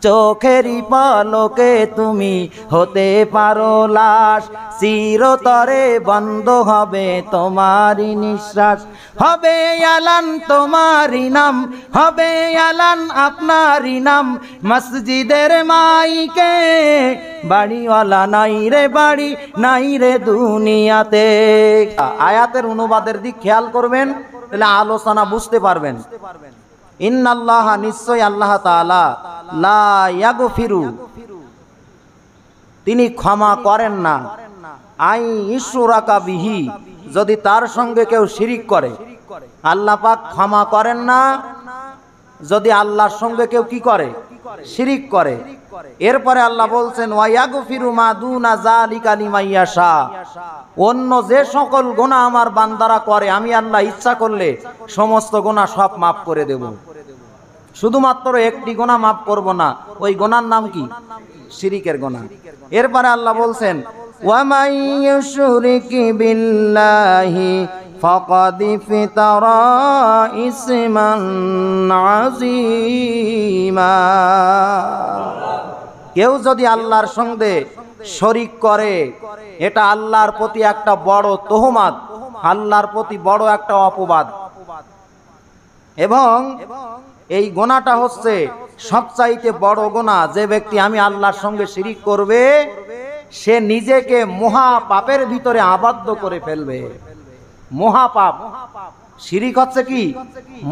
চোখেরই পলকে তুমি হতে পারো লাশ, চিরতরে বন্ধ হবে তোমারই নিঃশ্বাস। হবে আলান তোমারই নাম, হবে আলান আপনারই নাম, মসজিদের মাইকে বাড়িওয়ালা নাই রে বাড়ি নাই রে দুনিয়াতে। আয়াতের অনুবাদের দিক খেয়াল করবেন, তাহলে আলোচনা বুঝতে পারবেন। ইন্নাল্লাহা নিশ্চয় আল্লাহ তাআলা লা ইয়াগফিরু তিনি ক্ষমা করেন না, আই ইশরাকা বিহি যদি তার সঙ্গে কেউ শিরিক করে। আল্লাহ পাক ক্ষমা করেন না যদি আল্লাহর সঙ্গে কেউ কি করে, শিরিক করে। এরপরে আল্লাহ বলছেন ওয়া ইয়াগফিরু মা দুনা যালিকা লিমান ইয়াশা, অন্য যে সকল গুনাহ আমার বান্দারা করে আমি আল্লাহ ইচ্ছা করলে সমস্ত গুনাহ সব মাফ করে দেব, শুধুমাত্র একটি গুনাহ মাফ করব না। ওই গুনার নাম কি? শিরিকের গুনাহ। এরপরে আল্লাহ বলছেন ওয়া মান ইউশরিক বিল্লাহি ফাকাদ ইফতারা ইসমান আযীমা, কেউ যদি আল্লাহর সঙ্গে শরিক করে এটা আল্লাহর প্রতি একটা বড় তোহমাত, আল্লাহর প্রতি বড় একটা অপবাদ। এবং এই গুনাহটা হচ্ছে সবচাইতে বড় গুনাহ। যে ব্যক্তি আমি আল্লাহর সঙ্গে শিরিক করবে সে নিজেকে মহা পাপের ভিতরে আবদ্ধ করে ফেলবে। মহাপাপ, শিরিক হচ্ছে কি?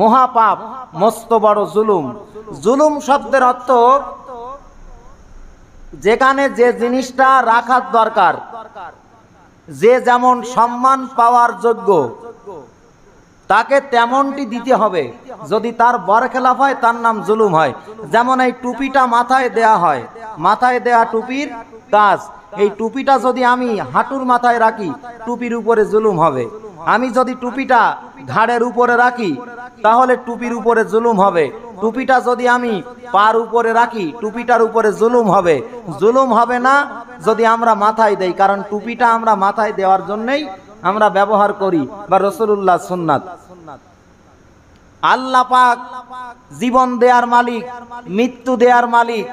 মহাপাপ, মস্ত বড় জুলুম। জুলুম শব্দের অর্থ যেখানে যে জিনিসটা রাখার দরকার, যে যেমন সম্মান পাওয়ার যোগ্য তাকে তেমনটি দিতে হবে। যদি তার বরখেলাফ হয় তার নাম জুলুম হয়। যেমন এই টুপিটা মাথায় দেয়া হয়, মাথায় দেয়া টুপির কাজ, এই টুপিটা যদি আমি হাঁটুর মাথায় রাখি টুপির উপরে জুলুম হবে। আমি যদি টুপিটা ঘাড়ের উপরে রাখি তাহলে টুপির উপরে জুলুম হবে। টুপিটা যদি আমি পার উপরে রাখি টুপিটার উপরে জুলুম হবে। জুলুম হবে না যদি আমরা মাথায় দেই, কারণ টুপিটা আমরা মাথায় দেওয়ার জন্যই আমরা ব্যবহার করি, বা রাসূলুল্লাহ সুন্নাত। আল্লাহ পাক জীবন দেয়ার মালিক, মৃত্যু দেয়ার মালিক।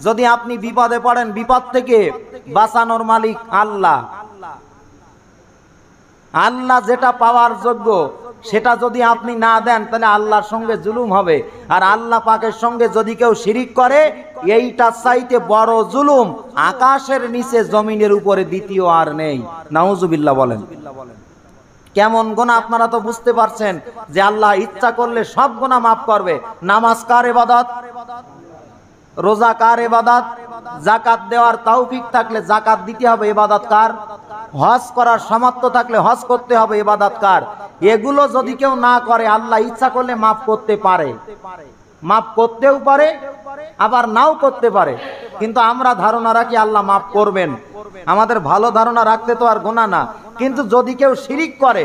যদি আপনি বিপদে পড়েন বিপদ থেকে বাঁচানোর মালিক আল্লাহ। আল্লাহ যেটা পাওয়ার যোগ্য সেটা যদি আপনি না দেন তাহলে আল্লাহর সঙ্গে জুলুম হবে। আর আল্লাহ পাকের সঙ্গে যদি কেউ শিরিক করে এইটা চাইতে বড় জুলুম আকাশের নিচে জমিনের উপরে দ্বিতীয় আর নেই। নাউজুবিল্লাহ বলেন। কেমন গুনাহ আপনারা তো বুঝতে পারছেন যে আল্লাহ ইচ্ছা করলে সব গুনাহ মাফ করবে। নামাজ কার ইবাদত? রোজা কার ইবাদত? যাকাত দেওয়ার তৌফিক থাকলে যাকাত দিতে হবে, ইবাদত কার? হজ করার সামর্থ্য থাকলে হজ করতে হবে, ইবাদত কার? এগুলো যদি কেউ না করে আল্লাহ ইচ্ছা করলে মাফ করতে পারে, মাফ করতেও পারে আবার নাও করতে পারে। কিন্তু আমরা ধারণা রাখি আল্লাহ মাফ করবেন। আমাদের ভালো ধারণা রাখতে তো আর গুনাহ না। কিন্তু যদি কেউ শিরিক করে,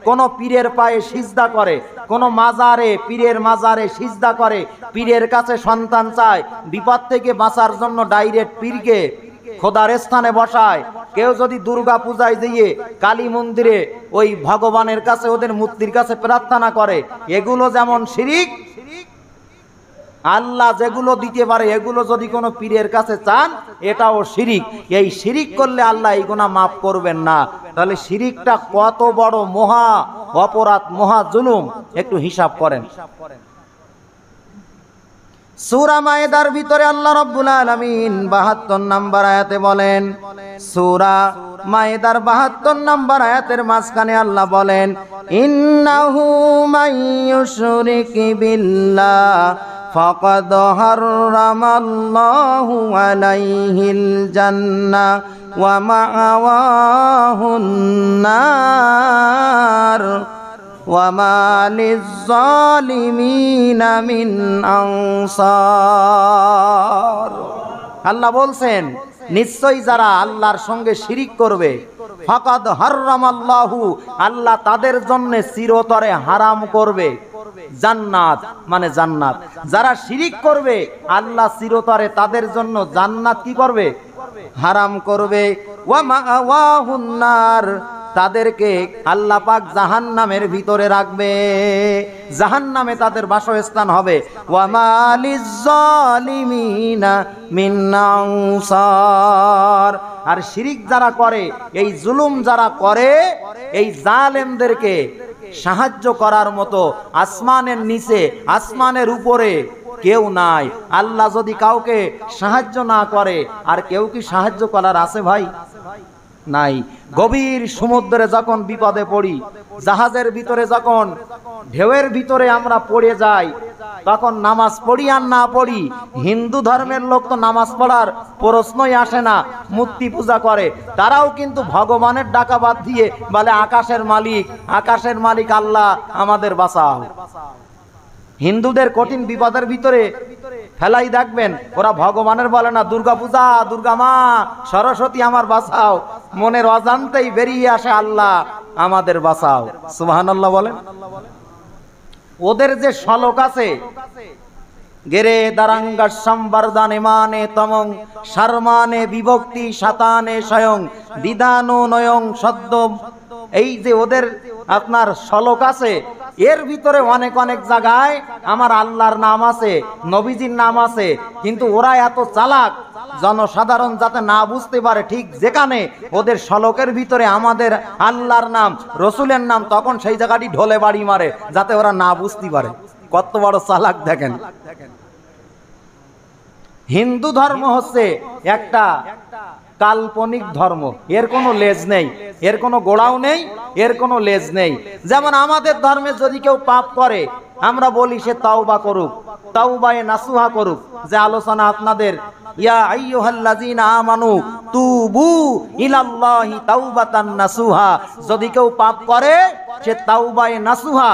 কোন পীরের পায়ে সিজদা করে, কোন মাজারে, পীরের মাজারে সিজদা করে, পীরের কাছে সন্তান চায়, বিপদ থেকে বাঁচার জন্য ডাইরেক্ট পীরকে খোদার স্থানে বসায়, কেউ যদি দুর্গা পূজায় দিয়ে কালী মন্দিরে ওই ভগবানের কাছে ওদের মূর্তির কাছে প্রার্থনা করে, এগুলো যেমন শিরিক। আল্লাহ যেগুলো দিতে পারে এগুলো যদি কোনো পীরের কাছে চান এটাও শিরিক। এই শিরিক করলে আল্লাহ এই গুনাহ মাফ করবেন না। তাহলে শিরিকটা কত বড় মহা অপরাধ, মহা জুলুম, একটু হিসাব করেন। সূরা মায়েদার ভিতরে আল্লাহ রাব্বুল আলামিন ৭২ নম্বর আয়াতে বলেন, সূরা মায়েদার ৭২ নম্বর আয়াতের মাঝখানে আল্লাহ বলেন ইন্নাহু মাইয়ুশরিক বিল্লাহ ফাকাদ হারামাল্লাহু আলাইহিল জান্নাহ ওয়া মাআওয়াহুন নার ওয়া মা লিয-যালিমিনা মিন আনসার। আল্লাহ বলছেন নিশ্চয়ই যারা আল্লাহর সঙ্গে শিরিক করবে ফাকাদ হারামাল্লাহু, আল্লাহ তাদের জন্য চিরতরে হারাম করবে জান্নাত, মানে জান্নাত। যারা শিরিক করবে আল্লাহ চিরতরে তাদের জন্য জান্নাত কি করবে? হারাম করবে। ওয়া মাআওয়াহুন নার, তাদেরকে আল্লাহ পাক জাহান্নামের ভিতরে রাখবে, জাহান্নামে তাদের বাসস্থান হবে। ওয়া মালিজ জালিমিনা মিন আনসার। আর শিরিক যারা করে, এই জুলুম যারা করে, এই জালেমদেরকে সাহায্য করার মতো আসমানের নিচে আসমানের উপরে কেউ নাই। আল্লাহ যদি কাউকে সাহায্য না করে, আর কেউ কি সাহায্য করার আছে ভাই? নাই। গভীর সমুদ্রে যখন বিপদে পড়ি, জাহাজের ভিতরে যখন ঢেউয়ের ভিতরে আমরা পড়ে যাই, তখন নামাজ পড়ি আর না পড়ি, হিন্দু ধর্মের লোক তো নামাজ পড়ার প্রশ্নই আসে না, মূর্তি পূজা করে। তারাও কিন্তু ভগবানের ডাকা বাদ দিয়ে বলে আকাশের মালিক আল্লাহ আমাদের বাঁচাও। হিন্দুদের কঠিন বিপদের ভিতরে ফেলাই দেখবেন, ওরা ভগবানের বলে না, দুর্গা পূজা, দুর্গা মা, সরস্বতী আমার বাঁচাও। মনের অজান্তেই বেরিয়ে আসে আল্লাহ আমাদের বাঁচাও। সুবহানাল্লাহ বলেন। ওদের যে শ্লোক আছে, গেরে দারাঙ্গা সম্বর্ধানে মানে তমং শর্মানে বিভক্তি শতানে স্বয়ং দিদানো নয়ং সদ্য, এই যে ওদের আপনার শ্লোক আছে, এর ভিতরে অনেক অনেক জায়গায় আমার আল্লাহর নাম আছে, নবীজির নাম আছে, কিন্তু ওরা এত চালাক, জনসাধারণ যাতে না বুঝতে পারে, ঠিক যেখানে ওদের শ্লোকের ভিতরে আমাদের আল্লাহর নাম, রসুলের নাম, তখন সেই জায়গাটি ঢোলে বাড়ি মারে যাতে ওরা না বুঝতে পারে। কত বড় চালাক দেখেন। হিন্দু ধর্ম হচ্ছে একটা কাল্পনিক ধর্ম, এর কোনো লেজ নেই, এর কোনো গোড়াও নেই, এর কোনো লেজ নেই। যেমন আমাদের ধর্মে যদি কেউ পাপ করে, আমরা বলি সে তাওবা করুক, তাওবায়ে নাসুহা করুক, যে আলোচনা আপনাদের ইয়া আইয়ুহাল্লাযীনা আমানু তুবু ইলাল্লাহি তাওবাতান নাসুহা। যদি কেউ পাপ করে, সে তাওবায়ে নাসুহা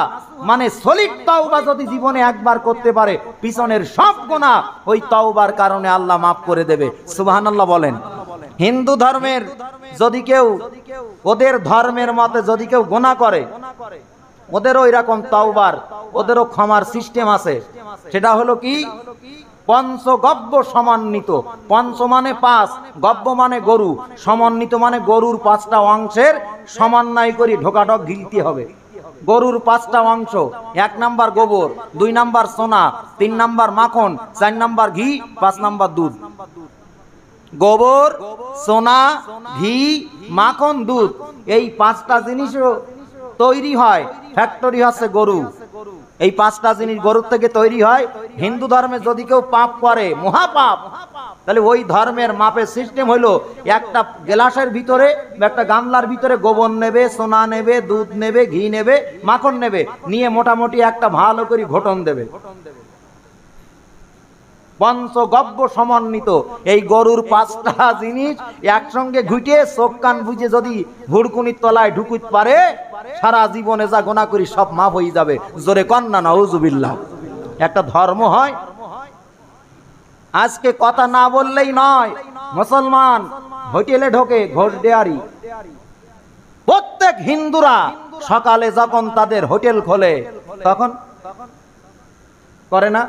মানে সলিড তাওবা যদি জীবনে একবার করতে পারে, পিছনের সব গুনাহ ওই তাওবার কারণে আল্লাহ মাফ করে দেবে। সুবহানাল্লাহ বলেন। হিন্দু ধর্মের যদি কেউ, ওদের ধর্মের মতে যদি কেউ গুনাহ করে, ওদেরও এরকম তাওবার, ওদেরও ক্ষমার সিস্টেম আছে। সেটা হলো কি, পঞ্চগব্য সমন্বিত। পঞ্চ মানে 5, গব্য মানে গরু, সমন্বিত মানে গরুর 5টা অংশের সমন্বয় করে ঢোকাঢোক গিলতে হবে। গরুর 5টা অংশ, 1 নাম্বার গোবর, 2 নাম্বার সোনা, 3 নাম্বার মাখন, 4 নাম্বার ঘি, 5 নাম্বার দুধ। গোবর, সোনা, ঘি, মাখন, দুধ, এই 5টা জিনিসও তৈরি হয়, ফ্যাক্টরি হচ্ছে গরু। এই 5টা জিনিস গরুর থেকে তৈরি হয়। হিন্দু ধর্মে যদি কেউ পাপ করে, মহাপাপ, তাহলে ওই ধর্মের মাপের সিস্টেম হলো, একটা গ্লাসের ভিতরে, একটা গামলার ভিতরে গোবর নেবে, সোনা নেবে, দুধ নেবে, ঘি নেবে, মাখন নেবে, নিয়ে মোটামুটি একটা ভালো করে ঘটন দেবে। পঞ্চগব্য সমন্বিত এই গরুর 5টা জিনিস একসঙ্গে ঘুটে চোখ কান বুঝে যদি ভুড়কুনির তলায় ঢুকুতে পারে, সারা জীবনে যা গোনা করি সব মাফ হয়ে যাবে। জোরে কন্না নাউজুবিল্লাহ। একটা ধর্ম হয়। আজকে কথা না বললেই নয়, মুসলমান হোটেলে ঢোকে, ঘোষ ডেয়ারি, প্রত্যেক হিন্দুরা সকালে যখন তাদের হোটেল খোলে, তখন করে না?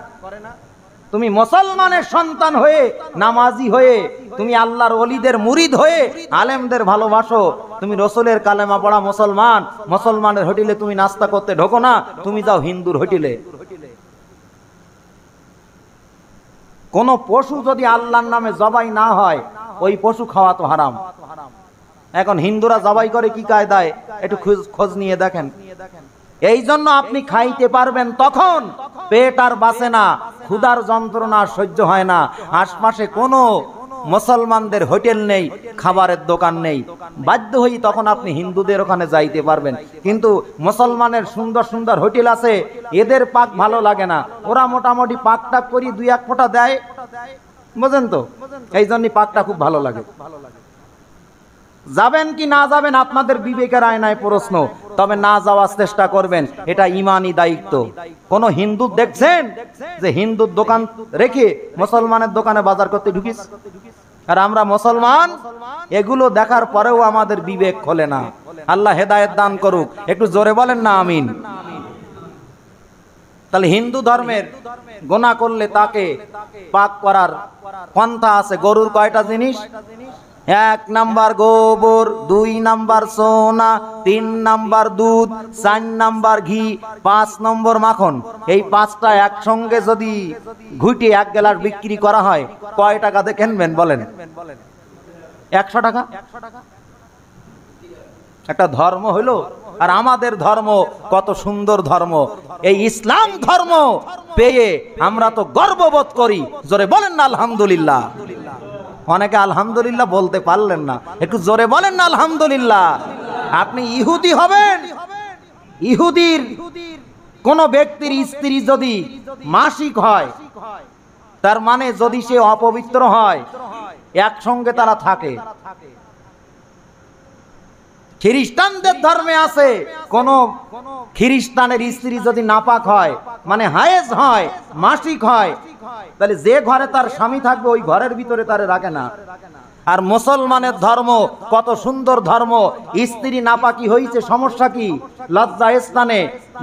তুমি মুসলমানের সন্তান হয়ে, নামাজি হয়ে, তুমি আল্লাহর ওলিদের মুরিদ হয়ে আলেমদের ভালোবাসো, তুমি রসুলের কালেমা পড়া মুসলমান, মুসলমানের হোটেলে তুমি নাস্তা করতে ঢোকো না, তুমি যাও হিন্দুর হোটেলে। কোন পশু যদি আল্লাহর নামে জবাই না হয়, ওই পশু খাওয়া তো হারাম। এখন হিন্দুরা জবাই করে কি কায়দায়, একটু খোঁজ নিয়ে দেখেন। এই জন্য আপনি খাইতে পারবেন তখন, পেট আর বাঁচে না, ক্ষুধার যন্ত্রণা সহ্য হয় না, আশপাশে কোনো মুসলমানদের হোটেল নেই, খাবারের দোকান নেই, বাধ্য হই তখন আপনি হিন্দুদের ওখানে যাইতে পারবেন। কিন্তু মুসলমানের সুন্দর সুন্দর হোটেল আছে, এদের পাক ভালো লাগে না, ওরা মোটামুটি পাকটা করি 2-1 ফোঁটা দেয়, বুঝেন তো, এই জন্যই পাকটা খুব ভালো লাগে। যাবেন কি না যাবেন আপনাদের বিবেকের আয়নায় প্রশ্ন, তবে না যাওয়ার চেষ্টা করবেন, এটা ইমানি দায়িত্ব। কোন হিন্দু দেখছেন যে হিন্দুর দোকান রেখে মুসলমানের দোকানে বাজার করতে ঢুকিস? আর আমরা মুসলমান, এগুলো দেখার পরেও আমাদের বিবেক খোলে না। আল্লাহ হেদায়েত দান করুক, একটু জোরে বলেন না আমিন। তাহলে হিন্দু ধর্মের গুনাহ করলে তাকে পাক করার পন্থা আছে। গরুর কয়টা জিনিস? এক নাম্বার গোবর, 2 নাম্বার সোনা, 3 নাম্বার দুধ, 4 নাম্বার ঘি, 5 নম্বর মাখন। এই 5টা একসঙ্গে যদি ঘুটে 1 গ্লাস বিক্রি করা হয় কয় টাকাতে কিনবেন বলেন? 100 টাকা। একটা ধর্ম হলো। আর আমাদের ধর্ম কত সুন্দর ধর্ম, এই ইসলাম ধর্ম পেয়ে আমরা তো গর্ববোধ করি। জোরে বলেন না আলহামদুলিল্লাহ। অনেকে আলহামদুলিল্লাহ বলতে পারলেন না, একটু জোরে বলেন না আলহামদুলিল্লাহ। আপনি ইহুদি হবেন, ইহুদির কোন ব্যক্তির স্ত্রী যদি মাসিক হয়, তার মানে যদি সে অপবিত্র হয়, একসঙ্গে তারা থাকে। খ্রিস্টানদের ধর্মে আছে কোন খ্রিস্টানের স্ত্রী যদি নাপাক হয়, মানে হায়েজ হয়, মাসিক হয়, তাহলে যে ঘরে তার স্বামী থাকবে ওই ঘরের ভিতরে তারে রাখে না। আর মুসলমানের ধর্ম কত সুন্দর ধর্ম, স্ত্রী নাপাকি হয়েছে, সমস্যা কি? লজ্জা স্থানে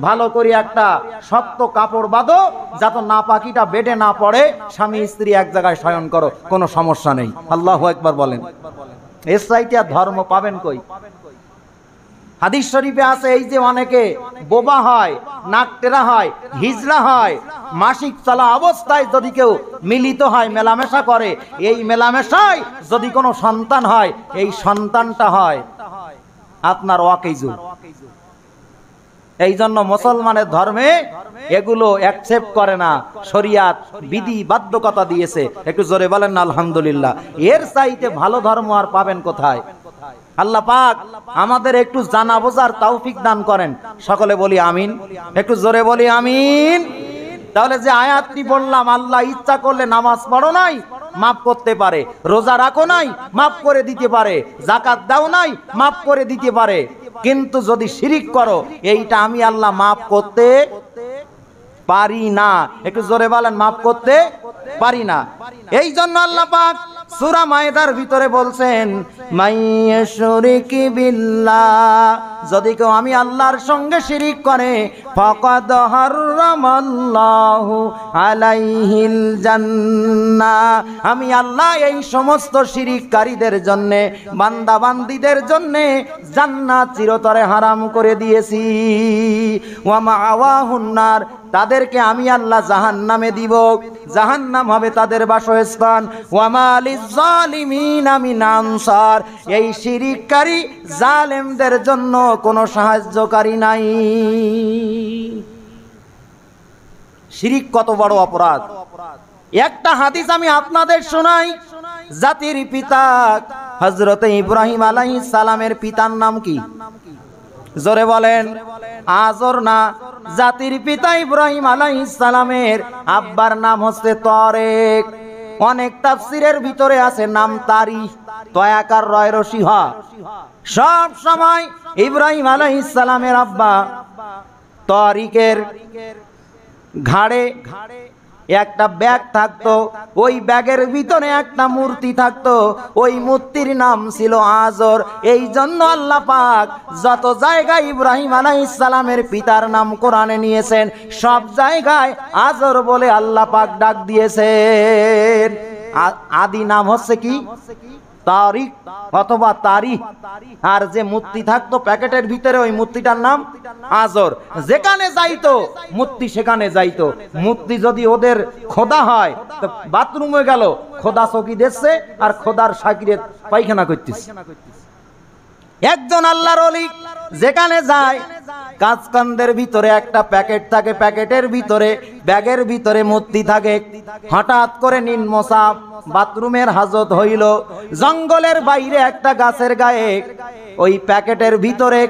ভালো করে একটা শক্ত কাপড় বাঁধো, যাতে নাপাকিটা বেডে না পড়ে, স্বামী স্ত্রী এক জায়গায় শয়ন করো, কোনো সমস্যা নেই। আল্লাহু আকবার বলেন। এর চাইতে আর ধর্ম পাবেন কই? হাদিস শরীফে আছে এই যে অনেকে বোবা হয়, নাক টেরা হয়, হিজড়া হয়, মাসিক চলা অবস্থায় যদি কেউ মিলিত হয়, মেলামেশা করে, এই মেলামেশায় যদি কোনো সন্তান হয়, এই সন্তানটা হয় আপনার ওয়াকিজু। এই জন্য মুসলমানের ধর্মে এগুলো অ্যাকসেপ্ট করে না, শরিয়াত বিধি বাধ্যকতা দিয়েছে। একটু জোরে বলেন না আলহামদুলিল্লাহ। এর চাইতে ভালো ধর্ম আর পাবেন কোথায়? আল্লাহ পাক আমাদের একটু জানা বোঝার তৌফিক দান করেন। সকলে বলি আমিন। একটু জোরে বলি আমিন। তাহলে যে আয়াতটি বললাম, আল্লাহ ইচ্ছা করলে নামাজ পড়ো নাই, মাফ করতে পারে। রোজা রাখো নাই, মাফ করে দিতে পারে। যাকাত দাও নাই, মাফ করে দিতে পারে। কিন্তু যদি শিরিক করো, এইটা আমি আল্লাহ মাফ করতে পারি না। একটু জোরে বলেন, মাফ করতে পারি না। এই জন্য আল্লাহ পাক সূরা মায়েদার ভিতরে বলছেন, মাইয়াশরিকি বিল্লাহ, যদি কেউ আমি আল্লাহর সঙ্গে শিরিক করে, ফাকাদ হারামাল্লাহু আলাইহিল জান্নাহ, আমি আল্লাহ এই সমস্ত শিরিককারীদের জন্য, বান্দা বান্দীদের জন্য জান্নাত চিরতরে হারাম করে দিয়েছি। ওয়া মাআওয়াহুন নার, তাদেরকে আমি আল্লাহ জাহান্নামে দিব, জাহান্নাম হবে তাদের বাসস্থান। ওয়া মা লিয-যালিমিনা মিন আনসার, এই শিরিককারী জালেমদের জন্য কোনো সাহায্যকারী নাই। শিরিক কত বড় অপরাধ। একটা হাদিস আমি আপনাদের শোনাই। জাতির পিতা হযরত ইব্রাহিম আলাইহিস সালামের পিতার নাম কি? জোরে বলেন। আজর না, জাতির পিতা ইব্রাহিম আলাইহিস সালামের আব্বার নাম হচ্ছে তারেক। অনেক তাফসীরের ভিতরে আছে নাম তারি, তয়াকার রয় রশি হ। সব সময় ইব্রাহিম আলাইহিস সালামের আব্বা তারিকের ঘাড়ে একটা ব্যাগ থাকতো, ওই ব্যাগের ভিতরে একটা মূর্তি থাকতো, ওই মূর্তির নাম ছিল আজর। এই জন্য আল্লাহ পাক যত জায়গায় ইব্রাহিম আলাইহিস সালামের পিতার নাম কোরআনে নিয়েছেন, সব জায়গায় আজর বলে আল্লাহ পাক ডাক দিয়েছেন। আদি নাম হচ্ছে কি? তারিক অথবা তারিখ। আর যে মূর্তি থাকতো প্যাকেটের ভিতরে, ওই মূর্তিটার নাম আজর। যেখানে যাইতো মূর্তি সেখানে যাইতো। মূর্তি যদি ওদের খোদা হয় তো বাথরুমে গেল, খোদা চকি দিচ্ছে আর খোদার সাকিরে পায়খানা করতেছে। একজন আল্লাহর ওলি যেখানে যায়, কাঁচকান্দের ভিতরে একটা প্যাকেট থাকে, প্যাকেটের ভিতরে ব্যাগের ভিতরে মূর্তি থাকে। হঠাৎ করে নিম্নচাপ বাথরুমের হাজত হইল, জঙ্গলের বাইরে একটা গাছের গায়ে ওই প্যাকেটের ভিতরে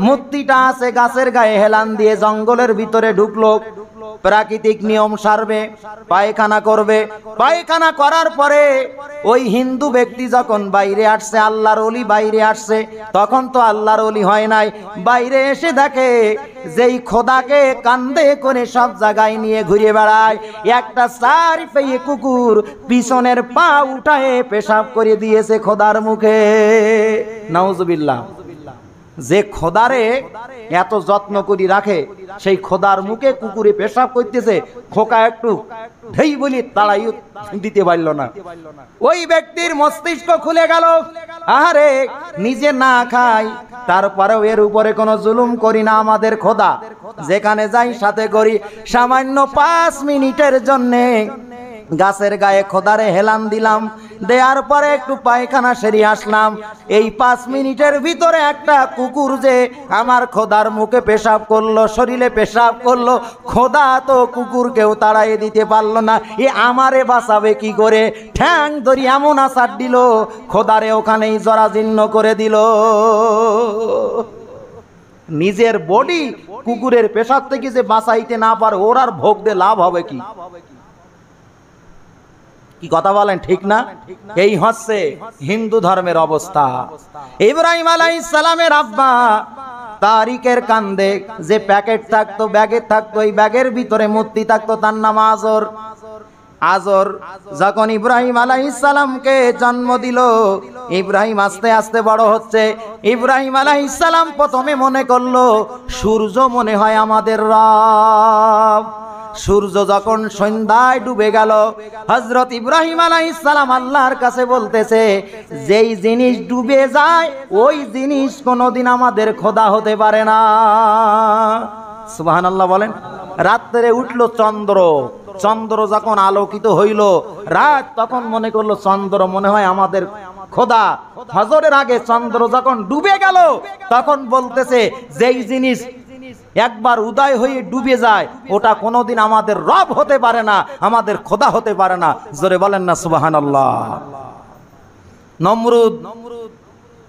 মূর্তিটা আছে, গাছের গায়ে হেলান দিয়ে জঙ্গলের ভিতরে ঢুকলো। প্রাকৃতিক নিয়ম সারবে, পায়খানা করবে। পায়খানা করার পরে ওই হিন্দু ব্যক্তি যখন বাইরে আসছে, আল্লাহর ওলি বাইরে আসছে, তখন তো আল্লাহর ওলি হয় নাই। বাইরে এসে দেখে যেই খোদাকে কান্দে করে সব জায়গায় নিয়ে ঘুরে বেড়ায়, একটা 4 পেয়ে কুকুর পিছনের পা উঠায়ে পেশাব করে দিয়েছে খোদার মুখে। নাউজুবিল্লাহ। যে খোদারে এত যত্ন করে রাখে, সেই খোদার মুখে কুকুরে পেশাব করতেছে, খোকা একটু ঢেই বলি তাড়াই দিতে পারল না। ওই ব্যক্তির মস্তিষ্ক খুলে গেল, আরে নিজে না খাই তারপরেও এর উপরে কোনো জুলুম করি না আমাদের খোদা, যেখানে যাই সাথে করি। সামান্য 5 মিনিটের জন্যে গাছের গায়ে খোদারে হেলান দিলাম, দেওয়ার পরে একটু পায়খানা সেরে আসলাম। এই 5 মিনিটের ভিতরে একটা কুকুর যে আমার খোদার মুখে পেশাব করলো, শরীরে পেশাব করলো, খোদা তো কুকুরকেও তাড়াই দিতে পারলো না। এ আমারে বাঁচাবে কি করে? ঠ্যাং ধরি এমন আছাড় দিল, খোদারে ওখানেই জরাজীর্ণ করে দিল। নিজের বডি কুকুরের পেশাব থেকে যে বাঁচাইতে না পারে, ওর আর ভোগ দিয়ে লাভ হবে কি? কি কথা বলেন, ঠিক না? এই হচ্ছে হিন্দু ধর্মের অবস্থা। ইব্রাহিম আলাইহিস সালামের আব্বা তারিকের কান্দে যে প্যাকেট থাকতো, ব্যাগে থাকতো, এই ব্যাগের ভিতরে মূর্তি থাকতো, তার নাম আজর। আজর যখন ইব্রাহিম আলাইহিস সালামকে জন্ম দিল, ইব্রাহিম আস্তে আস্তে বড় হচ্ছে। ইব্রাহিম আলাইহিস সালাম প্রথমে মনে করলো সূর্য মনে হয় আমাদের রব। সূর্য যখন সন্ধ্যায় ডুবে গেল, হযরত ইব্রাহিম আলাইহিস সালাম আল্লাহর কাছে বলতেছে, যেই জিনিস ডুবে যায় ওই জিনিস কোনোদিন আমাদের খোদা হতে পারে না। সুবহানাল্লাহ বলেন। রাত্রে উঠলো চন্দ্র, চন্দ্র যখন আলোকিত হইল রাত, তখন মনে করলো চন্দ্র মনে হয় আমাদের খোদা। ফজরের আগে চন্দ্র যখন ডুবে গেল, তখন বলতেছে যেই জিনিস একবার উদয় হয়ে ডুবে যায় ওটা কোনোদিন আমাদের রব হতে পারে না, আমাদের খোদা হতে পারে না। জোরে বলেন না সুবহানাল্লাহ। নমরুদ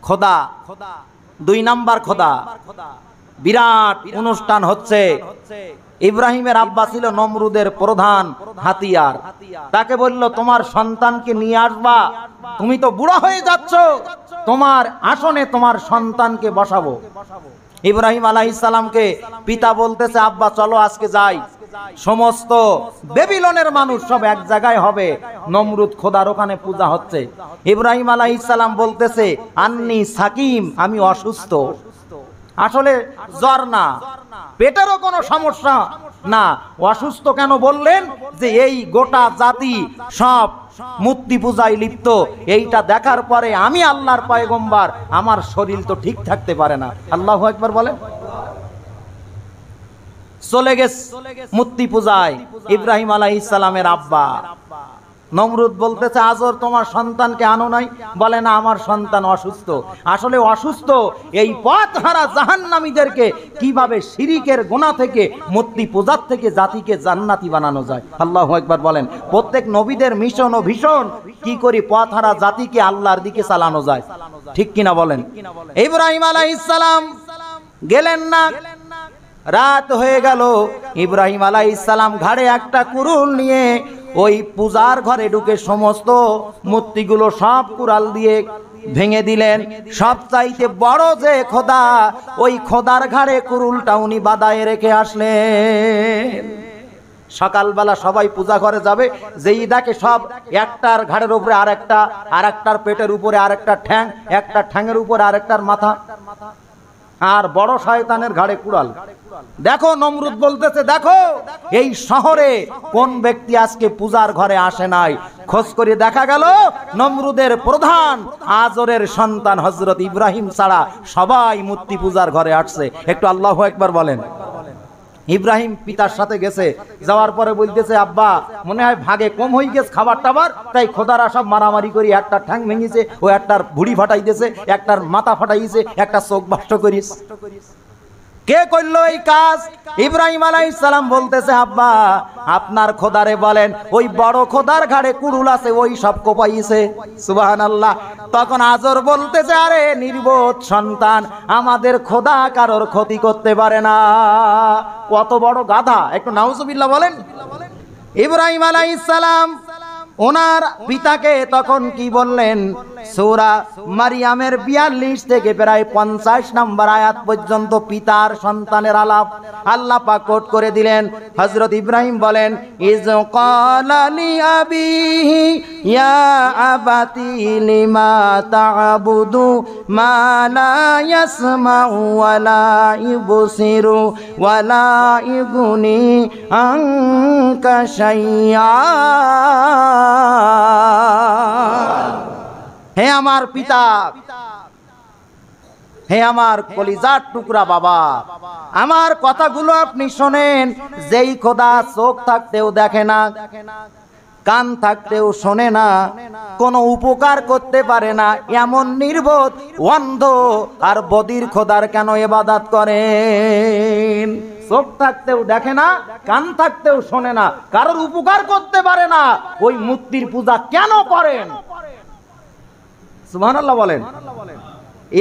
খোদা, 2 নাম্বার খোদা। বিরাট অনুষ্ঠান হচ্ছে। ইব্রাহিমের আব্বা ছিল নমরুদের প্রধান হাতিয়ার। তাকে বলল, তোমার সন্তানকে নিয়ে আসবা, তুমি তো বুড়া হয়ে যাচ্ছ, তোমার আসনে তোমার সন্তানকে বসাবো। ইব্রাহিম আলাইহিস সালামকে পিতা বলতেছে, আব্বা চলো আজকে যাই, সমস্ত বেবিলনের মানুষ সব এক জায়গায় হবে, নমরুদ খোদার ওখানে পূজা হচ্ছে। ইব্রাহিম আলাইহিস সালাম বলতেছে, আন্নি সাকিম, আমি অসুস্থ। আসলে জ্বর না, পেটেরও কোনো সমস্যা না, অসুস্থ কেন বললেন? যে এই গোটা জাতি সব মূর্তি পূজায় লিপ্ত, এইটা দেখার পরে আমি আল্লাহর পয়গম্বর, আমার শরীর তো ঠিক থাকতে পারে না। আল্লাহু আকবার বলেন। চলে গেছে মূর্তি পূজায় ইব্রাহিম আলাইহিস সালামের আব্বা। নমরুদ বলতেছে, আজর তোমার সন্তানকে আনো নাই? বলে না, আমার সন্তান অসুস্থ। আসলে অসুস্থ এই পথহারা জাহান্নামীদেরকে কিভাবে শিরিকের গুনাহ থেকে, মূর্তি পূজার থেকে জাতিকে জান্নাতি বানানো যায়। আল্লাহু আকবার বলেন। প্রত্যেক নবীদের মিশন ও ভীষণ কি করে পথহারা জাতিকে আল্লাহর দিকে চালানো যায়, ঠিক কিনা বলেন? ইব্রাহিম আলাইহিস সালাম গেলেন না, রাত হয়ে গেল। ইব্রাহিম আলাইহিস সালাম ঘাড়ে একটা কুড়ুল নিয়ে ওই পূজার ঘরে ঢুকে সমস্ত মূর্তিগুলো সব কুড়াল দিয়ে ভেঙে দিলেন। সবচাইতে বড় যে খোদা, ওই খোদার ঘাড়ে কুড়ুলটা উনি বাদায় রেখে আসলেন। সকালবেলা সবাই পূজা ঘরে যাবে, যেই দেখে সব একটার ঘাড়ের উপরে আরেকটা, আরেকটার পেটের উপরে আরেকটা ঠ্যাং, একটা ঠ্যাংয়ের উপরে আরেকটার মাথা, আর বড় শয়তানের ঘাড়ে কুড়াল। দেখো, নমরুদ বলতেছে, দেখো এই শহরে কোন ব্যক্তি আজকে পূজার ঘরে আসে নাই। খোঁজ করে দেখা গেল নমরুদের প্রধান আজরের সন্তান হযরত ইব্রাহিম ছাড়া সবাই মূর্তি পূজার ঘরে আসছে। একটু আল্লাহু আকবার বলেন। ইব্রাহিম পিতার সাথে গেছে, যাওয়ার পরে বলতেছে, আব্বা মনে হয় ভাগে কম হয়ে গেছে খাবার টাবার, তাই খোদারা সব মারামারি করি, একটা ঠ্যাং ভেঙেছে, ও একটার ভুড়ি ফাটাইতেছে, একটার মাথা ফাটাইছে, একটা চোখ বাষ্ট করিস। কে করলো এই কাজ? ইব্রাহিম আলাইহিস সালাম বলতেছে, আব্বা আপনার খোদারে বলেন, ওই বড় খোদার ঘাড়ে কুড়ুল আছে, ওই সব কোপাইছে। সুবহানাল্লাহ। তখন আজর বলতেছে, আরে নির্বোধ সন্তান, আমাদের খোদা কারোর ক্ষতি করতে পারে না। কত বড় গাধা! একটু নাউজুবিল্লাহ বলেন। ইব্রাহিম আলাইহিস সালাম ওনার পিতাকে তখন কি বললেন? সূরা মারিয়ামের 42 থেকে প্রায় 50 নম্বর আয়াত পর্যন্ত পিতার সন্তানের আলাপ আল্লাহ পাক কোট করে দিলেন। হযরত ইব্রাহিম বলেন, ইজ ক্বালা লি আবিহি ইয়া আবাতি লিমা তা'বুদু মা লা ইয়াসমাউ ওয়া লা ইবসিরু ওয়া লা ইগুনি আনকা শাইয়্যা। হে আমার পিতা, হে আমার কলিজার টুকরা বাবা, আমার কথাগুলো আপনি শোনেন। যেই খোদা চোখ থাকতেও দেখে না, কান থাকতেও শোনে না, কোনো উপকার করতে পারে না, এমন নির্বোধ, অন্ধ আর বদির খোদার কেন ইবাদত করেন? চোখ থাকতেও দেখে না, কান থাকতেও শোনে না, কারোর উপকার করতে পারে না, ওই মূর্তির পূজা কেন করেন? সুবহানাল্লাহ বলেন।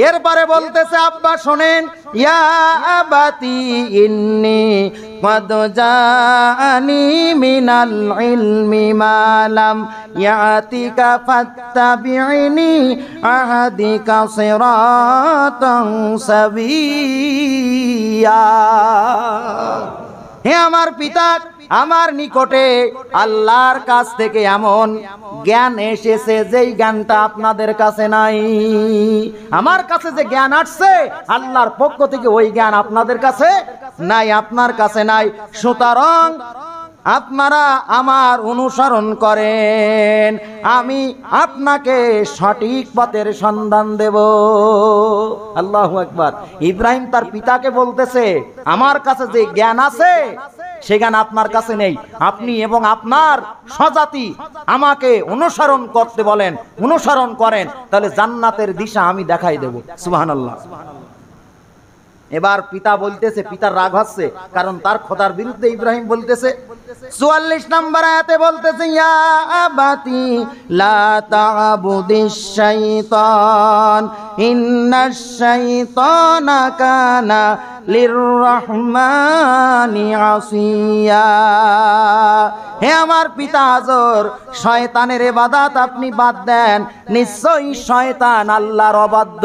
এরপরে বলতেছে, আব্বা শোনেন, ইয়া আবাতি ইন্নী ক্বাদ জাআনি মিনাল ইলমি মা লাম ইয়াতিকা ফাত্তাবি'নি আহাদিকা সিরাতান সাবিয়্যা। হে আমার পিতা, আমার নিকটে আল্লাহর কাছ থেকে এমন জ্ঞান এসেছে যেই জ্ঞানটা আপনাদের কাছে নাই। আমার কাছে যে জ্ঞান আসছে আল্লাহর পক্ষ থেকে, ওই জ্ঞান আপনাদের কাছে নাই, আপনার কাছে নাই। সুতরাং আপনারা আমার অনুসরণ করেন, আমি আপনাকে সঠিক পথের সন্ধান দেব। আল্লাহু আকবার। ইব্রাহিম তার পিতাকে বলতেছে, আমার কাছে যে জ্ঞান আছে সে জ্ঞান আপনার কাছে নেই। আপনি এবং আপনার স্বজাতি আমাকে অনুসরণ করতে বলেন, অনুসরণ করেন, তাহলে জান্নাতের দিশা আমি দেখাই দেব। সুবহানাল্লাহ। এবার পিতা বলতেছে, পিতার রাগ হচ্ছে, কারণ তার খোদার বিরুদ্ধে ইব্রাহিম বলতেছে। 44 নম্বর আয়াতে বলতেছে, ইয়া আবাতি লা তা'বুদিশ শাইতান ইন্নাশ শাইতানা কানা লিররহমানি আসিয়া। হে আমার পিতা আজর, শয়তানের ইবাদত আপনি বাদ দেন, নিশ্চয়ই শয়তান আল্লাহর অবাধ্য।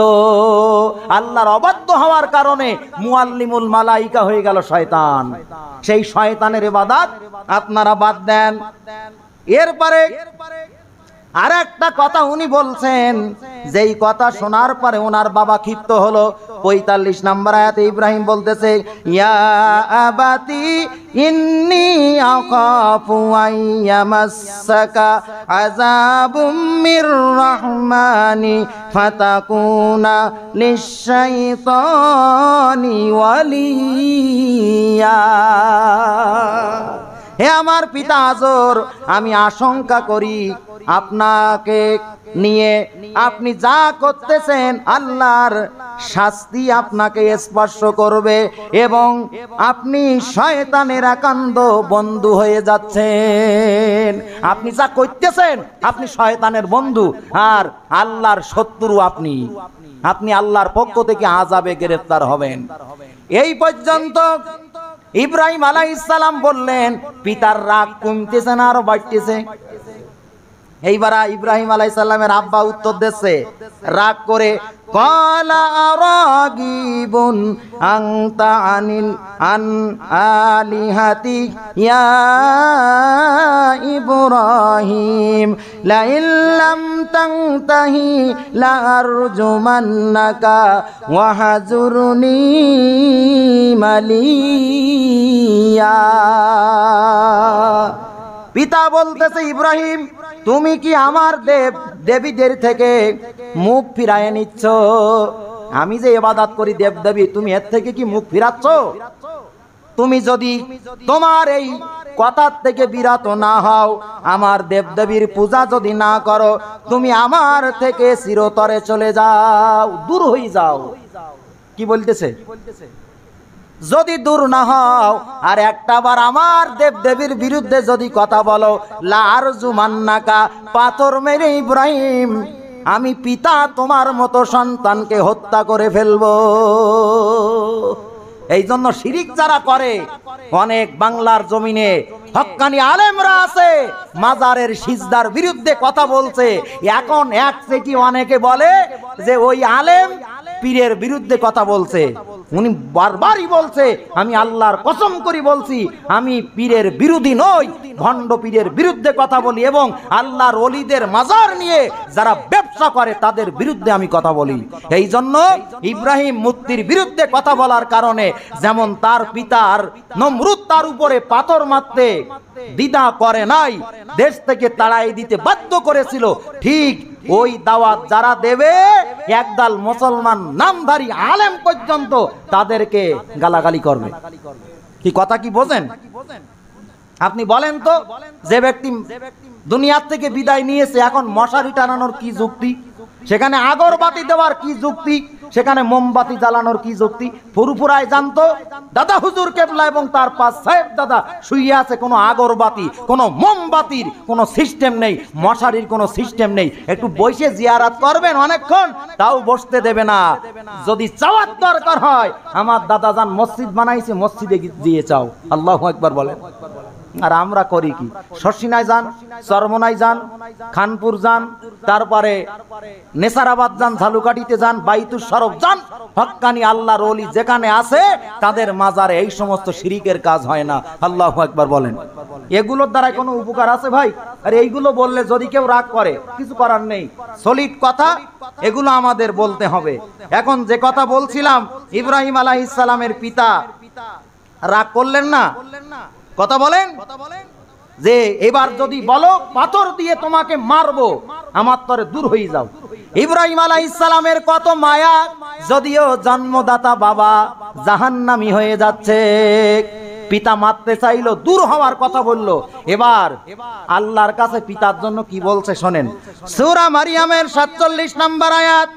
আল্লাহর অবাধ্য হওয়ার কারণে মুআল্লিমুল মালাইকা হয়ে গেল শয়তান। সেই শয়তানের ইবাদত আপনারা বাদ দেন। এরপরে আর একটা কথা উনি বলছেন, যেই কথা শোনার পরে ওনার বাবা ক্ষিপ্ত হলো। 45 নম্বর আয়াতে ইব্রাহিম বলতেছে, ইয়া আবাতি ইন্নী আখাফু আইয়ামাসসাকা আযাবুম মির রাহমানি ফাতাকুনা লিশ-শাইতানি ওয়ালিয়া। হে আমার পিতা আজর, আমি আশঙ্কা করি আপনাকে নিয়ে আপনি যা করতেছেন আল্লাহর শাস্তি আপনাকে স্পর্শ করবে এবং আপনি শয়তানের একান্ত বন্ধু হয়ে যাচ্ছেন। আপনি যা করতেছেন আপনি শয়তানের বন্ধু আর আল্লাহর শত্রু। আপনি আল্লাহর পক্ষ থেকে আযাবে গ্রেফতার হবেন। এই পর্যন্ত ইব্রাহিম আলাইহিস সালাম বললেন, পিতার রাগ কমতেছে না আরো বাড়তেছে? এইবার ইব্রাহিম আলাইহিস সালামের আব্বা উত্তর দিচ্ছে রাগ করে, ক্বালা আরাগিবুন আনতা আন আলিহাতি ইয়া ইব্রাহিম লাইন লাম তানতাহি লাআরজুমান্নাকা ওয়া হাজুরনি মালিয়া। পিতা বলতেছে, ইব্রাহিম তুমি কি আমার দেবীদের থেকে মুখ ফিরায় নিচ্ছ? আমি যে ইবাদত করি দেব দেবী, তুমি এর থেকে কি মুখ ফিরাচ্ছ? তুমি যদি তোমার এই কথার থেকে বিরত না হও, আমার দেবদেবীর পূজা যদি না করো, তুমি আমার থেকে চিরতরে চলে যাও, দূর হয়ে যাও। কি বলতেছে? যদি দূর না হও আর একটাবার আমার দেবদেবীর বিরুদ্ধে যদি কথা বলো, লা আরজুমান্নাকা, পাথর মেরে ইব্রাহিম আমি পিতা তোমার মতো সন্তানকে হত্যা করে ফেলবো। এই জন্য শিরিক যারা করে, অনেক বাংলার জমিনে হক্কানি আলেমরা আছে মাজারের সিজদার বিরুদ্ধে কথা বলছে। এখন এক সেটি অনেকে বলে যে ওই আলেম পীরের বিরুদ্ধে কথা বলছে। উনি বারবারই বলছে আমি আল্লাহর কসম করি বলছি আমি পীরের বিরোধী নই, ভণ্ড পীরের বিরুদ্ধে কথা বলি এবং আল্লাহর ওলিদের মাজার নিয়ে যারা ব্যবসা করে তাদের বিরুদ্ধে আমি কথা বলি। এই জন্য ইব্রাহিম মূর্তির বিরুদ্ধে কথা বলার কারণে যেমন তার পিতার নমরুদ তার উপরে পাথর মারতে দ্বিধা করে নাই, দেশ থেকে তাড়াই দিতে বাধ্য করেছিল, ঠিক ওই দাওয়াত যারা দেবে একদল মুসলমান নামধারী আলেম পর্যন্ত তাদেরকে গালাগালি করবে। কি কথা কি বোঝেন? আপনি বলেন তো, যে ব্যক্তি দুনিয়ার থেকে বিদায় নিয়েছে এখন মশারি টানানোর কি যুক্তি, সেখানে আগরবাতি দেওয়ার কি যুক্তি, সেখানে মোমবাতি জ্বালানোর কি যুক্তি? ফুরফুরায় জানতো দাদা হুজুর কেবলা এবং তার পাঁচ সাহেব দাদা শুয়ে আছে, কোনো আগরবাতি কোনো মোমবাতির কোনো সিস্টেম নেই, মশারির কোনো সিস্টেম নেই। একটু বসে জিয়ারাত করবেন অনেকক্ষণ, তাও বসতে দেবে না। যদি চাওয়ার দরকার হয় আমার দাদা যান মসজিদ বানাইছে মসজিদে গিয়ে চাও, আল্লাহু আকবার বলেন। আর আমরা করি কি? শর্ষিনায় যান, চরমনায় যান, খানপুর যান, তারপরে নেসারাবাদ যান, ঝালুকাঠিতে যান, বাইতুল শরফ যান, হক্কানি আল্লাহর ওলি যেখানে আছে তাদের মাজারে এই সমস্ত শিরিকের কাজ হয় না। আল্লাহু আকবার বলেন। এগুলোর দ্বারা কোনো উপকার আছে ভাই? আর এইগুলো বললে যদি কেউ রাগ করে কিছু করার নেই, সলিড কথা এগুলো আমাদের বলতে হবে। এখন যে কথা বলছিলাম, ইব্রাহিম আলাইহিস সালামের পিতা রাগ করলেন না? কথা বলেন যে এবার যদি বলো পাথর দিয়ে তোমাকে মারবো, আমার তরে দূর হয়ে যাও। ইব্রাহিম আলাইহিস সালামের কত মায়া, যদিও জন্মদাতা বাবা জাহান্নামী হয়ে যাচ্ছে, পিতা মারতে চাইলো, দূর হওয়ার কথা বললো। এবার আল্লাহর কাছে পিতার জন্য কি বলছে শোনেন, সূরা মারিয়ামের 47 নম্বর আয়াত।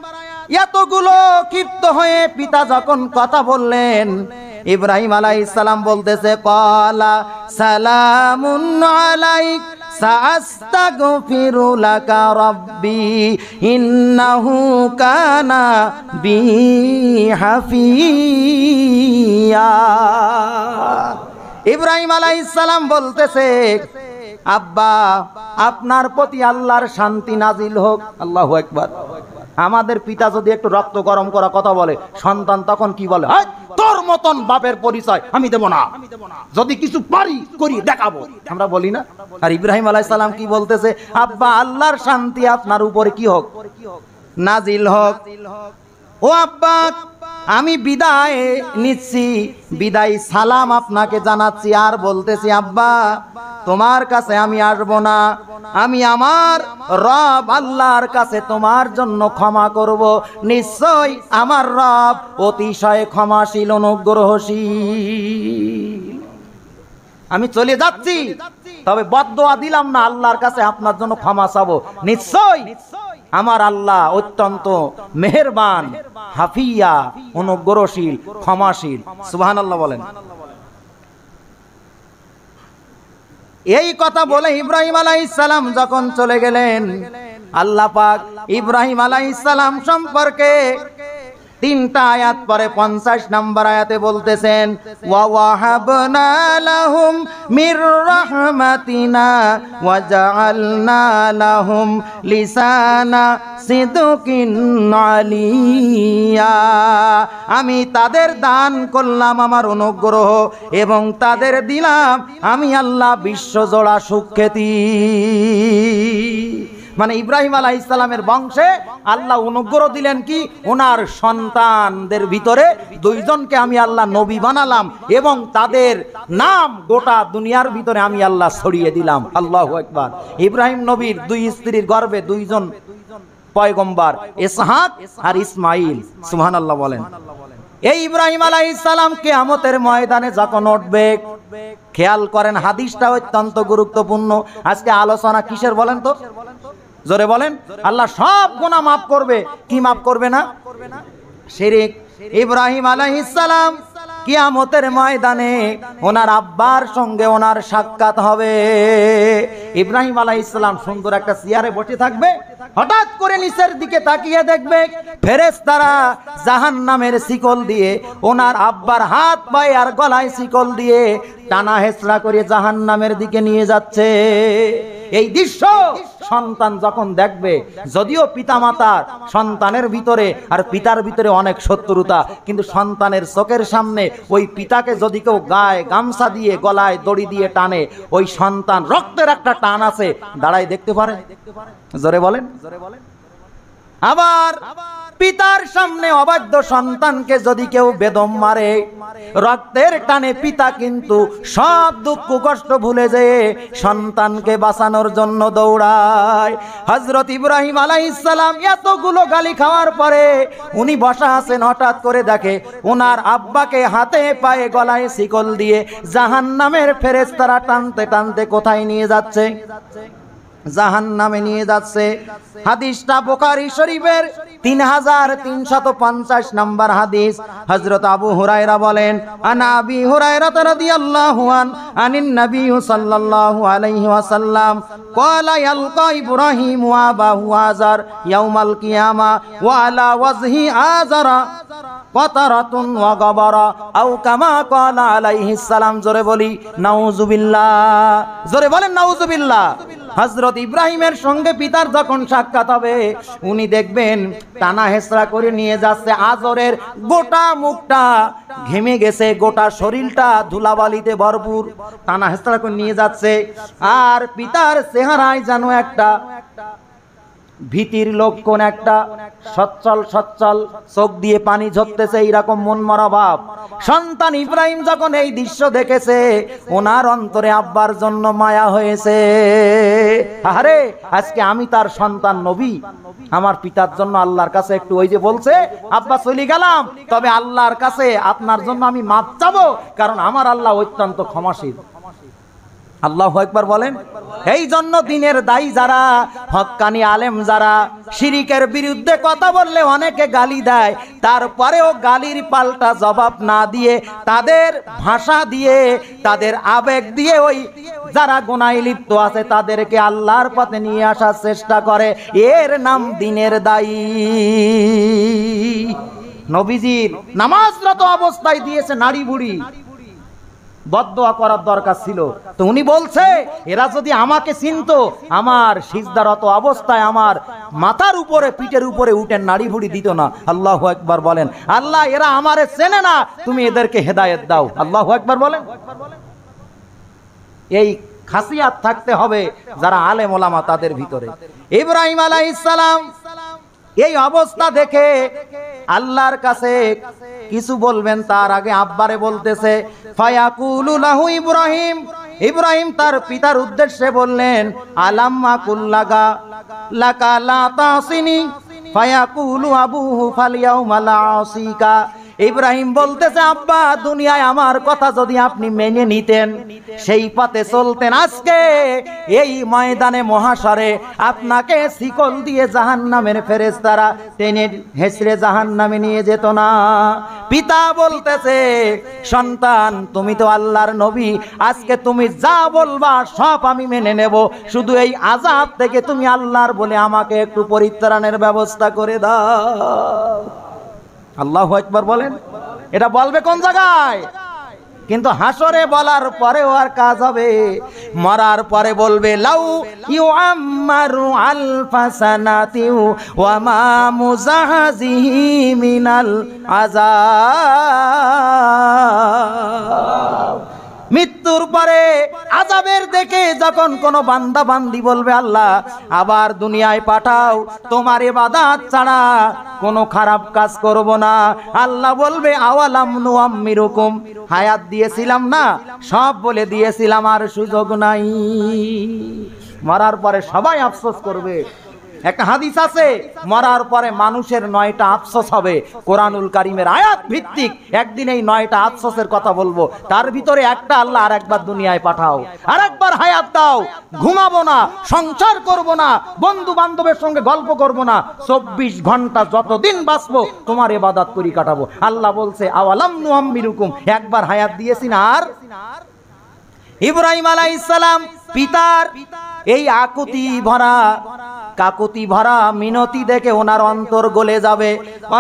এতগুলো ক্ষিপ্ত হয়ে পিতা যখন কথা বললেন, ইব্রাহিম আলাইহিস সালাম বলতেছে ক্বালা সালামুন আলাইক সাআস্তাগফিরু লাকা রাব্বি ইন্নাহু কানা বি হাফিয়া। ইব্রাহিম আলাইহিস সালাম বলতেছে আব্বা আপনার প্রতি আল্লাহর শান্তি নাজিল হোক। আল্লাহু আকবার। আমাদের পিতা যদি একটু রক্ত গরম করা কথা বলে, সন্তান তখন কি বলে? তোর মতন বাপের পরিচয় আমি দেব না, যদি কিছু পারি করি দেখাবো, আমরা বলি না? আর ইব্রাহিম আলাইহিস সালাম কি বলতেছে? আব্বা আল্লাহর শান্তি আপনার উপরে কি হোক, নাজিল হোক। ও আব্বা আমি বিদায় নিচ্ছি, বিদায় সালাম আপনাকে জানাচ্ছি, আর বলতেছি আব্বা তোমার কাছে আমি আসবো না, আমি আমার রব আল্লাহর কাছে তোমার জন্য ক্ষমা করব। নিশ্চয় আমার রব অতিশয় ক্ষমাশীল অনুগ্রহশীল। আমি চলে যাচ্ছি, তবে বদদোয়া দিলাম না, আল্লাহর কাছে আপনার জন্য ক্ষমা চাবো। নিশ্চয় আমার আল্লাহ অত্যন্ত মেহেরবান, হাফিয়া, অনুগ্রহশীল, ক্ষমাশীল। সুবহানাল্লাহ বলেন। এই কথা বলে ইব্রাহিম আলাইহিস সালাম যখন চলে গেলেন, আল্লাহ পাক ইব্রাহিম আলাইহিস সালাম সম্পর্কে 3টা আয়াত পরে 50 নম্বর আয়াতে বলতেছেন ওয়া ওয়াহাবনা লাহুম মির রাহমাতিনা ওয়া জাআলনা লাহুম লিসানা সিদকিন আলিয়া। আমি তাদের দান করলাম আমার অনুগ্রহ এবং তাদের দিলাম আমি আল্লাহ বিশ্বজোড়া সুখ্যাতি। মানে ইব্রাহিম আলাইহিস সালামের বংশে আল্লাহ অনুগ্রহ দিলেন কি, ওনার সন্তানদের ভিতরে 2 জনকে আমি আল্লাহ নবী বানালাম এবং তাদের নাম গোটা দুনিয়ার ভিতরে আমি আল্লাহ ছড়িয়ে দিলাম। আল্লাহু আকবার। ইব্রাহিম নবীর 2 স্ত্রীর গর্ভে 2 জন পয়গম্বর, ইসহাক আর ইসমাইল। সুবহানাল্লাহ বলেন। এই ইব্রাহিম আলাইহিস সালাম কিয়ামতের ময়দানে যখন উঠবে, খেয়াল করেন হাদিসটা অত্যন্ত গুরুত্বপূর্ণ। আজকে আলোচনা কিসের বলেন তো? জোরে বলেন। আল্লাহ সব গুনাহ মাফ করবে, কি মাফ করবে না? শিরক। ইব্রাহিম আলাইহিস সালাম কিয়ামতের ময়দানে ওনার আব্বার সঙ্গে ওনার সাক্ষাৎ হবে। ইব্রাহিম আলাইহিস সালাম সুন্দর একটা চেয়ারে বসে থাকবে, হঠাৎ করে নিচের দিকে তাকিয়ে দেখবে ফেরেশতারা জাহান্নামের শিকল দিয়ে ওনার আব্বার হাত পায়ে আর গলায় শিকল দিয়ে টানা হেঁচড়া করে জাহান্নামের দিকে নিয়ে যাচ্ছে। এই দৃশ্য সন্তান যখন দেখবে, যদিও পিতামাতার সন্তানের ভিতরে আর পিতার ভিতরে অনেক শত্রুতা, কিন্তু সন্তানের চোখের সামনে ওই পিতাকে যদি কেউ গায়ে গামছা দিয়ে গলায় দড়ি দিয়ে টানে, ওই সন্তান রক্তের একটা টান আছে, দাঁড়ায় দেখতে পারে। জোরে বলেন। আবার পিতার সামনে অবাধ্য সন্তানকে যদি কেউ বেদম মারে, রক্তের টানে পিতা কিন্তু সব দুঃখ কষ্ট ভুলে যেয়ে সন্তানকে বাঁচানোর জন্য দৌড়ায়। হযরত ইব্রাহিম আলাইহিস সালাম এতগুলো গালি খাওয়ার পরে উনি বসা আছেন, হঠাৎ করে দেখে ওনার আব্বাকে হাতে পায়ে গলায় শিকল দিয়ে জাহান্নামের ফেরেশতারা টানতে টানতে কোথায় নিয়ে যাচ্ছে? জাহান্নামে নিয়ে যাচ্ছে। হাদিসটা বুখারী শরীফের 3350 নম্বর হাদিস। হযরত আবু হুরায়রা বলেন, আনা আবি হুরায়রা রাদিয়াল্লাহু আনিন নবী সাল্লাল্লাহু আলাইহি ওয়াসাল্লাম ক্বালা ইয়ালকা ইব্রাহিম ওয়া আবাহু আযার ইয়াউমাল কিয়ামা ওয়া আলা ওয়াজহি আযারা কতারাতুন ওয়া গাবারা আও কামা ক্বালা আলাইহিস সালাম। জোরে বলি নাউযুবিল্লাহ। জোরে বলেন নাউযুবিল্লাহ। হযরত ইব্রাহিমের সঙ্গে পিতার যখন সাক্ষাৎ হবে, উনি দেখবেন টানা হেঁচড়া করে নিয়ে যাচ্ছে। আজরের গোটা মুখটা ঘেমে গেছে, গোটা শরীরটা ধুলাবালিতে ভরপুর, টানা হেঁচড়া করে নিয়ে যাচ্ছে। আর পিতার চেহারায় যেন একটা ভীতির লক্ষণ, একটা সচ্ছল সচ্ছল চোখ দিয়ে পানি ঝরতেছে, এইরকম মন মরা ভাব। সন্তান ইব্রাহিম যখন এই দৃশ্য দেখেছে, ওনার অন্তরে আব্বার জন্য মায়া হয়েছে। আরে আজকে আমি তার সন্তান নবী, আমার পিতার জন্য আল্লাহর কাছে একটু, ওই যে বলছে আব্বা চলে গেলাম, তবে আল্লাহর কাছে আপনার জন্য আমি মাপ চাবো, কারণ আমার আল্লাহ অত্যন্ত ক্ষমাশীল। আল্লাহু আকবার বলেন। এই জন্য দিনের দায়ী যারা, হক্কানি আলেম যারা, শিরিকের বিরুদ্ধে কথা বললে অনেকে গালি দেয়, তারপরেও গালির পাল্টা জবাব না দিয়ে, তাদের ভাষা দিয়ে, তাদের আবেগ দিয়ে ওই যারা গুনাহে লিপ্ত আছে তাদেরকে আল্লাহর পথে নিয়ে আসার চেষ্টা করে, এর নাম দিনের দায়ী। নবীজির নামাজরত অবস্থায় দিয়েছে নারী বুড়ি, বদদোয়া করার দরকার ছিল, তো উনি বলছে এরা যদি আমাকে চিনতো, আমার সিজদারত অবস্থায় আমার মাথার উপরে পিঠের উপরে উঠে নাড়ি ভুড়ি দিত না। আল্লাহু আকবার বলেন। আল্লাহ এরা আমারে চেনে না, তুমি এদেরকে হেদায়েত দাও। আল্লাহু আকবার বলেন। এই খাসিয়াত থাকতে হবে যারা আলেম ওলামা তাদের ভিতরে। ইব্রাহিম আলাইহিস সালাম এই অবস্থা দেখে আল্লাহর কাছে কিছু বলবেন, তার আগে আব্বারে বলতেছে ফায়াকুলু লাহু ইব্রাহিম। ইব্রাহিম তার পিতার উদ্দেশ্যে বললেন আলাম্মা কুল্লাগা লাকা লা তাসিনি ফায়াকুলু আবুহু ফালিয়াউমা লা আসিকা। ইব্রাহিম বলতেছে আব্বা, দুনিয়ায় আমার কথা যদি আপনি মেনে নিতেন, সেই পথে চলতেন, আজকে এই ময়দানে মহাশরে আপনাকে শিকল দিয়ে জাহান্নামের ফেরেশতারা টেনে হেঁচড়ে জাহান্নামে নিয়ে যেত না। পিতা বলতেছে সন্তান, তুমি তো আল্লাহর নবী, আজকে তুমি যা বলবা সব আমি মেনে নেব, শুধু এই আযাব থেকে তুমি আল্লাহর বলে আমাকে একটু পরিত্রাণের ব্যবস্থা করে দাও। আল্লাহু আকবার বলেন। এটা বলবে কোন জায়গায়? কিন্তু হাসরে বলার পরেও আর কাজ হবে, মরার পরে বলবে লাউ ইউআম্মারু আলফা সানাতিউ ওয়া মা মুজাহজিহি মিনাল আযাব। মৃত্যুর পরে আযাবের দেখে যখন কোন বান্দা বান্দি বলবে আল্লাহ আবার দুনিয়ায় পাঠাও, তোমার ইবাদত ছাড়া কোনো খারাপ কাজ করব না, আল্লাহ বলবে আওয়ালাম নুআম্মিরুকুম, হায়াত দিয়েছিলাম না, সব বলে দিয়েছিলাম, আর সুযোগ নাই। মরার পরে সবাই আফসোস করবে। একটা হাদিস আছে, মরার পরে মানুষের 9টা আফসোস হবে। কোরআনুল কারীমের আয়াত ভিত্তিক একদিন এই 9টা আফসোসের কথা বলবো, তার ভিতরে একটা আল্লাহ আরেকবার দুনিয়ায় পাঠাও, আরেকবার হায়াত দাও, ঘুমাবো না, সংসার করব না, বন্ধু বান্ধবের সঙ্গে গল্প করব না, 24 ঘন্টা যতদিন বাঁচবো তোমার ইবাদত করি কাটাবো। আল্লাহ বলছে আওয়ালাম নুআম্মিরুকুম, একবার হায়াত দিয়েছি না। আর ইব্রাহিম আলাইহিস সালাম পিতার এই কাকুতি ভরা মিনতি দেখে ওনার অন্তর গলে যাবে।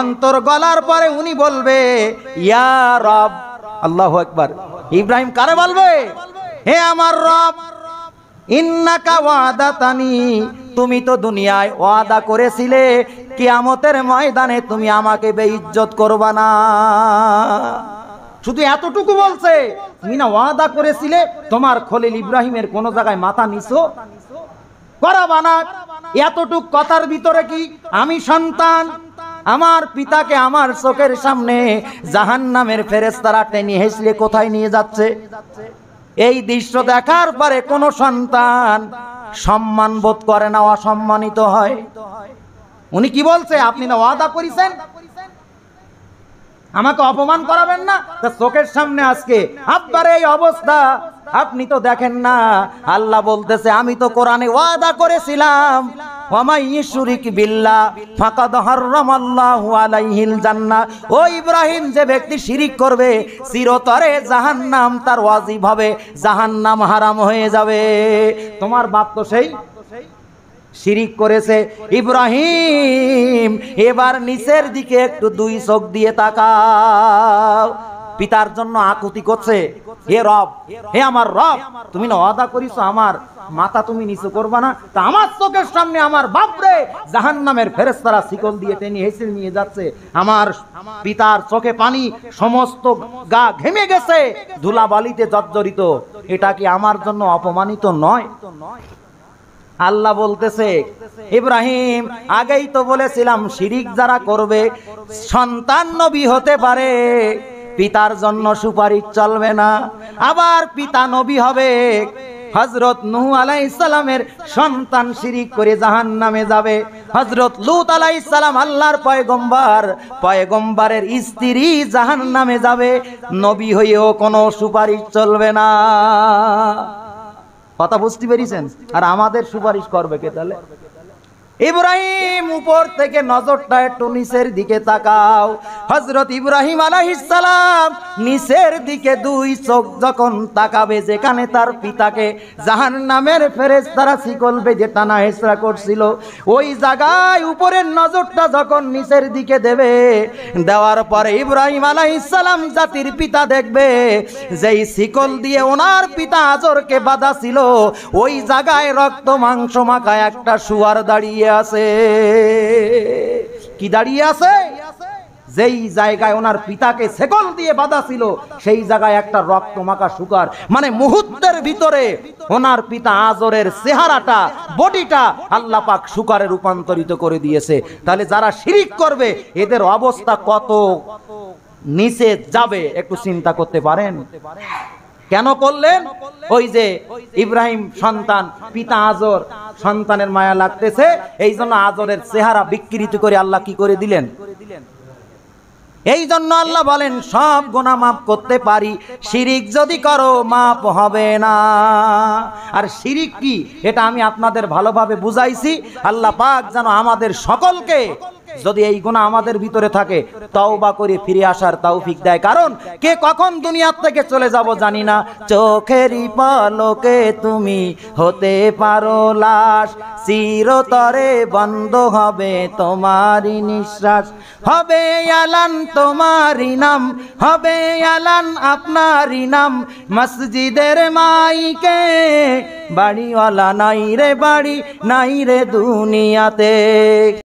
অন্তর গলার পরে উনি বলবে ইয়া রব, আল্লাহু আকবার, ইব্রাহিম কারে বলবে? হে আমার রব, ইন্নাকা ওয়াদাতানি, তুমি তো দুনিয়ায় ওয়াদা করেছিলে কিয়ামতের ময়দানে তুমি আমাকে বেইজ্জত করবা না। শুধু এতটুকু বলছে, তুমি না ওয়াদা করেছিলে তোমার খলিল ইব্রাহিমের কোন জায়গায় মাথা নিছো করাবা না। এতটুক কথার ভিতরে কি আমি সন্তান, আমার পিতাকে আমার চোখের সামনে জাহান্নামের ফেরেশতারা টেনে হেঁচড়ে কোথায় নিয়ে যাচ্ছে, এই দৃশ্য দেখার পরে কোন সন্তান সম্মান বোধ করে না, অসম্মানিত হয়। উনি কি বলছে? আপনি না ওয়াদা করেছেন আমাকে অপমান করাবেন না, তো চোখের সামনে আজকে আপনার এই অবস্থা আপনি তো দেখেন না। আল্লাহ বলতেছে আমি তো কোরআনে ওয়াদা করেছিলাম, ওয়ামাই ইউশরিক বিল্লাহ ফাকাদ হারামাল্লাহু আলাইহিল জান্নাহ। ও ইব্রাহিম, যে ব্যক্তি শিরিক করবে চিরতরে জাহান্নাম তার ওয়াজিব হবে, জাহান্নাম হারাম হয়ে যাবে। তোমার বাপ তো সেই শিরিক করেছে। ইব্রাহিম এবার নিচের দিকে একটু দুই চোখ দিয়ে তাকাও। পিতার জন্য আকুতি করছে, হে রব, হে আমার রব, তুমি না ওয়াদা করিছো আমার মাথা তুমি নিচু করবা না, তা আমার চোখের সামনে আমার বাপরে জাহান্নামের ফেরেশতারা শিকল দিয়ে টেনে হেঁচড়ে নিয়ে যাচ্ছে। আমার পিতার চোখে পানি, সমস্ত গা ঘেমে গেছে, ধুলাবালিতে জর্জরিত। এটা কি আমার জন্য অপমানিত নয়? আল্লাহ বলতেছে ইব্রাহিম, আগেই তো বলেছিলাম শিরিক যারা করবে সন্তান নবী হতে পারে, পিতার জন্য সুপারিশ চলবে না। আবার পিতা নবী হবে। হযরত নূহ আলাইহিস সালামের সন্তান শিরিক করে জাহান্নামে যাবে। হযরত লূত আলাইহিস সালাম আল্লাহর পয়গম্বর, পয়গম্বরের স্ত্রী জাহান্নামে যাবে, নবী হয়েও কোনো সুপারিশ চলবে না। কথা বুঝতে পেরেছেন? আর আমাদের সুপারিশ করবে কে তাহলে? ইব্রাহিম উপর থেকে নজরটা একটু নিচের দিকে তাকাও। হযরত ইব্রাহিম আলাইহিস সালাম নিচের দিকে দুই চোখ যখন তাকাবে, যেখানে তার পিতাকে জাহান্নামের ফেরেশতারা শিকল বেঁধে টানা হেঁচড়া করছিল, ওই জায়গায় উপরের নজরটা যখন নিচের দিকে দেবে, দেওয়ার পরে ইব্রাহিম আলাইহিস সালাম জাতির পিতা দেখবে যেই শিকল দিয়ে ওনার পিতা আজরকে বাঁধা ছিল, ওই জায়গায় রক্ত মাংস মাখা একটা শুয়ার দাঁড়িয়ে আছে। কি দাঁড়িয়ে আছে? যেই জায়গায় ওনার পিতাকে শেকল দিয়ে বাঁধা ছিল, সেই জায়গায় একটা রক্তমাখা শুকর। মানে মুহূর্তের ভিতরে ওনার পিতা আজরের চেহারাটা, বডিটা আল্লাহ পাক শুকরে রূপান্তরিত করে দিয়েছে। তাহলে যারা শিরিক করবে এদের অবস্থা কত নিচে যাবে একটু চিন্তা করতে পারেন? কেন করলেন? ওই যে ইব্রাহিম সন্তান, পিতা আজর, সন্তানের মায়া লাগতেছে, এই জন্য আজরের চেহারা বিকৃত করে আল্লাহ কি করে দিলেন? এই জন্য আল্লাহ বলেন সব গুনাহ মাফ করতে পারি, শিরিক যদি করো মাফ হবে না। আর শিরিক কি এটা আমি আপনাদের ভালোভাবে বুঝাইছি। আল্লাহ পাক যেন আমাদের সকলকে, যদি এই গুনাহ আমাদের ভিতরে থাকে, তওবা করে ফিরে আসার তৌফিক দেয়। কারণ কে কখন দুনিয়ার থেকে চলে যাব জানি না। চোখেরই পলকে তুমি হতে পারো লাশ, চিরতরে বন্ধ হবে তোমারই নিঃশ্বাস, হবে আলান তোমারই নাম, হবে আলান আপনারই নাম, মসজিদের মাইকে বাড়িওয়ালা নাই রে, বাড়ি নাই রে দুনিয়াতে।